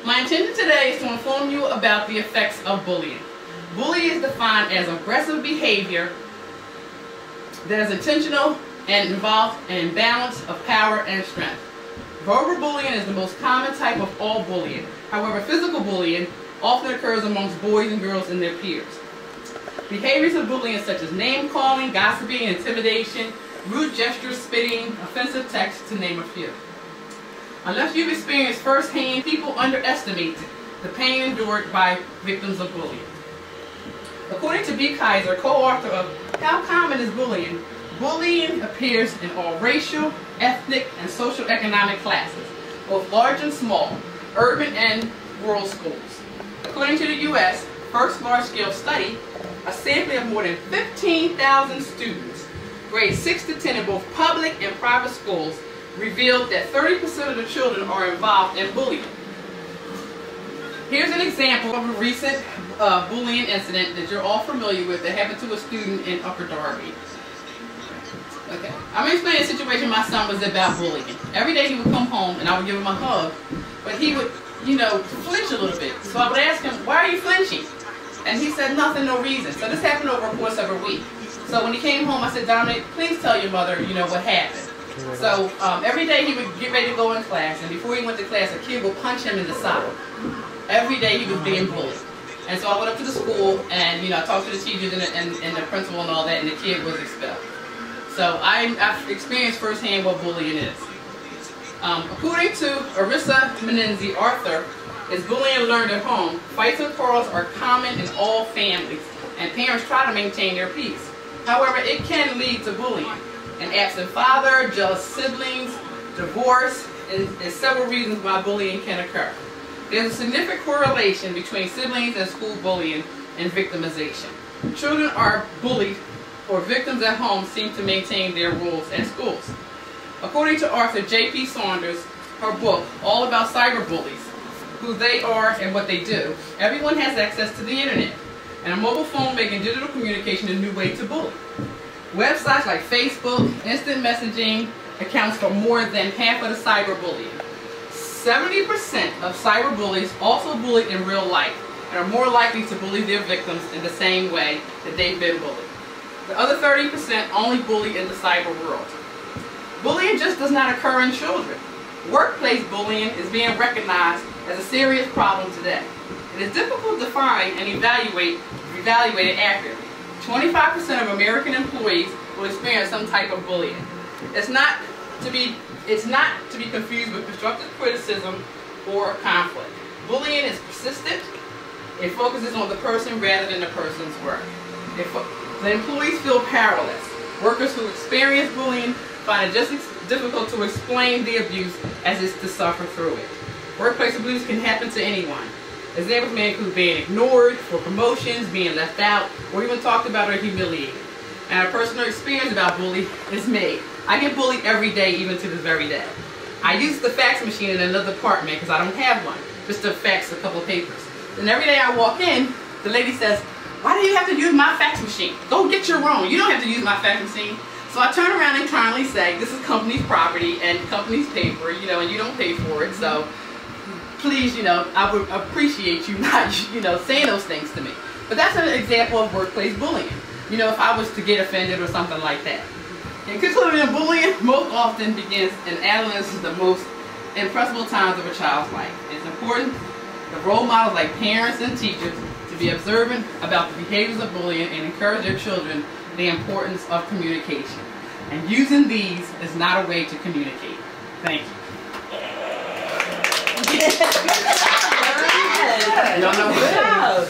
My intention today is to inform you about the effects of bullying. Bullying is defined as aggressive behavior that is intentional and involves an imbalance of power and strength. Verbal bullying is the most common type of all bullying. However, physical bullying often occurs amongst boys and girls and their peers. Behaviors of bullying such as name-calling, gossiping, intimidation, rude gestures, spitting, offensive texts, to name a few. Unless you've experienced firsthand, people underestimate the pain endured by victims of bullying. According to B. Kaiser, co-author of How Common is Bullying? Bullying appears in all racial, ethnic, and socio-economic classes, both large and small, urban and rural schools. According to the U.S. first large-scale study, a sampling of more than 15,000 students, grades 6 to 10 in both public and private schools, revealed that 30% of the children are involved in bullying. Here's an example of a recent bullying incident that you're all familiar with that happened to a student in Upper Darby. Okay, I'm going to explain a situation my son was about bullying. Every day he would come home and I would give him a hug, but he would, flinch a little bit. So I would ask him, why are you flinching? And he said, nothing, no reason. So this happened over a course of a week. So when he came home, I said, Dominic, please tell your mother, what happened. So every day he would get ready to go in class, and before he went to class, a kid would punch him in the side. Every day he was being bullied. And so I went up to the school, and I talked to the teachers and the principal and all that, and the kid was expelled. So I've experienced firsthand what bullying is. According to Arissa Menenzi Arthur, is bullying learned at home? Fights and quarrels are common in all families, and parents try to maintain their peace. However, it can lead to bullying. An absent father, jealous siblings, divorce, and several reasons why bullying can occur. There's a significant correlation between siblings and school bullying and victimization. Children are bullied, or victims at home seem to maintain their roles at schools. According to author J.P. Saunders, her book, All About Cyberbullies, Who They Are and What They Do, everyone has access to the internet, and a mobile phone making digital communication a new way to bully. Websites like Facebook, instant messaging accounts for more than half of the cyberbullying. 70% of cyberbullies also bullied in real life and are more likely to bully their victims in the same way that they've been bullied. The other 30% only bully in the cyber world. Bullying just does not occur in children. Workplace bullying is being recognized as a serious problem today. It is difficult to find and evaluate it accurately. 25% of American employees will experience some type of bullying. It's not to be confused with constructive criticism or conflict. Bullying is persistent. It focuses on the person rather than the person's work. The employees feel powerless. Workers who experience bullying find it just as difficult to explain the abuse as it is to suffer through it. Workplace abuse can happen to anyone. Examples may include being ignored for promotions, being left out, or even talked about or humiliated. And a personal experience about bullying is me. I get bullied every day, even to this very day. I use the fax machine in another department because I don't have one, just to fax a couple of papers. And every day I walk in, the lady says, why do you have to use my fax machine? Go get your own. You don't have to use my fax machine. So I turn around and kindly say, this is company's property and company's paper, and you don't pay for it. So please, I would appreciate you not, saying those things to me. But that's an example of workplace bullying. If I was to get offended or something like that. In conclusion, bullying most often begins in adolescence, the most impressionable times of a child's life. It's important that role models like parents and teachers to be observant about the behaviors of bullying and encourage their children the importance of communication. And using these is not a way to communicate. Thank you. Y'all know what?